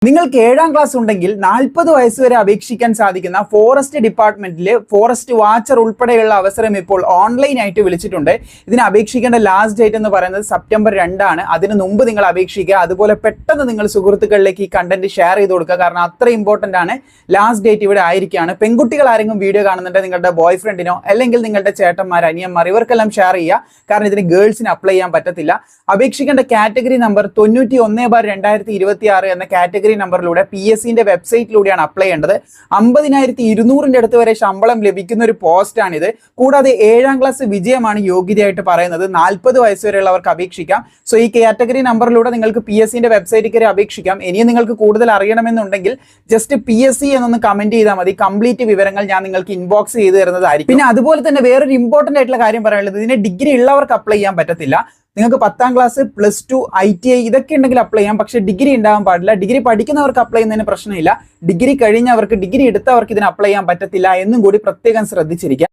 നിങ്ങൾക്ക് 7ാം ക്ലാസ് ഉണ്ടെങ്കിൽ 40 വയസ്സ് വരെ അപേക്ഷിക്കാൻ സാധിക്കുന്ന ഫോറസ്റ്റ് ഡിപ്പാർട്ട്മെന്റിൽ ഫോറസ്റ്റ് വാച്ചർ ഉൾപ്പെടെയുള്ള അവസരം ഇപ്പോൾ ഓൺലൈനായിട്ട് വിളിച്ചിട്ടുണ്ട്. ഇതിന് അപേക്ഷിക്കേണ്ട ലാസ്റ്റ് ഡേറ്റ് എന്ന് പറയുന്നത് സെപ്റ്റംബർ 2 ആണ്. അതിന് മുമ്പ് നിങ്ങൾ അപേക്ഷിക്കുക. അതുപോലെ പെട്ടെന്ന് നിങ്ങൾ സുഹൃത്തുക്കളിലേക്ക് ഈ കണ്ടന്റ് ഷെയർ ചെയ്ത് കൊടുക്കുക. കാരണം അത്ര ഇമ്പോർട്ടന്റ് ആണ്. ലാസ്റ്റ് ഡേറ്റ് ഇവിടെ ആയിരിക്കുകയാണ്. പെൺകുട്ടികൾ ആരെങ്കിലും വീഡിയോ കാണുന്നുണ്ട്, നിങ്ങളുടെ ബോയ് ഫ്രണ്ടിനോ അല്ലെങ്കിൽ നിങ്ങളുടെ ചേട്ടന്മാർ, അനിയന്മാർ ഇവർക്കെല്ലാം ഷെയർ ചെയ്യുക. കാരണം ഇതിന് ഗേൾസിന് അപ്ലൈ ചെയ്യാൻ പറ്റത്തില്ല. അപേക്ഷിക്കേണ്ട കാറ്റഗറി നമ്പർ 91/2026 എന്ന കാറ്റഗറി നമ്പറിലൂടെ PSCന്റെ വെബ്സൈറ്റിലൂടെയാണ് അപ്ലൈ ചെയ്യേണ്ടത്. 50,200 അടുത്ത് വരെ ശമ്പളം ലഭിക്കുന്ന ഒരു പോസ്റ്റാണിത്. കൂടാതെ 7ാം ക്ലാസ് വിജയമാണ് യോഗ്യതയായിട്ട് പറയുന്നത്. 40 വയസ്സ് വരെയുള്ളവർക്ക് അപേക്ഷിക്കാം. സോ ഈ കാറ്റഗറി നമ്പറിലൂടെ നിങ്ങൾക്ക് PSCന്റെ വെബ്സൈറ്റിൽ കയറി അപേക്ഷിക്കാം. ഇനിയും നിങ്ങൾക്ക് കൂടുതൽ അറിയണമെന്നുണ്ടെങ്കിൽ ജസ്റ്റ് PSC എന്നൊന്ന് കമന്റ് ചെയ്താൽ മതി. കംപ്ലീറ്റ് വിവരങ്ങൾ ഞാൻ നിങ്ങൾക്ക് ഇൻബോക്സ് ചെയ്ത് തരുന്നതായിരിക്കും. പിന്നെ അതുപോലെ തന്നെ വേറൊരു ഇമ്പോർട്ടന്റ് ആയിട്ടുള്ള കാര്യം പറയാനുള്ളത്, ഇതിന് ഡിഗ്രി ഉള്ളവർക്ക് അപ്ലൈ ചെയ്യാൻ പറ്റത്തില്ല. നിങ്ങൾക്ക് 10ാം ക്ലാസ്, +2, ITI ഇതൊക്കെ ഉണ്ടെങ്കിൽ അപ്ലൈ ചെയ്യാം. പക്ഷേ ഡിഗ്രി ഉണ്ടാവാൻ പാടില്ല. ഡിഗ്രി പഠിക്കുന്നവർക്ക് അപ്ലൈ ചെയ്യുന്നതിന് പ്രശ്നമില്ല. ഡിഗ്രി കഴിഞ്ഞവർക്ക്, ഡിഗ്രി എടുത്തവർക്ക് ഇതിന് അപ്ലൈ ചെയ്യാൻ പറ്റത്തില്ല എന്നും കൂടി പ്രത്യേകം ശ്രദ്ധിച്ചിരിക്കുക.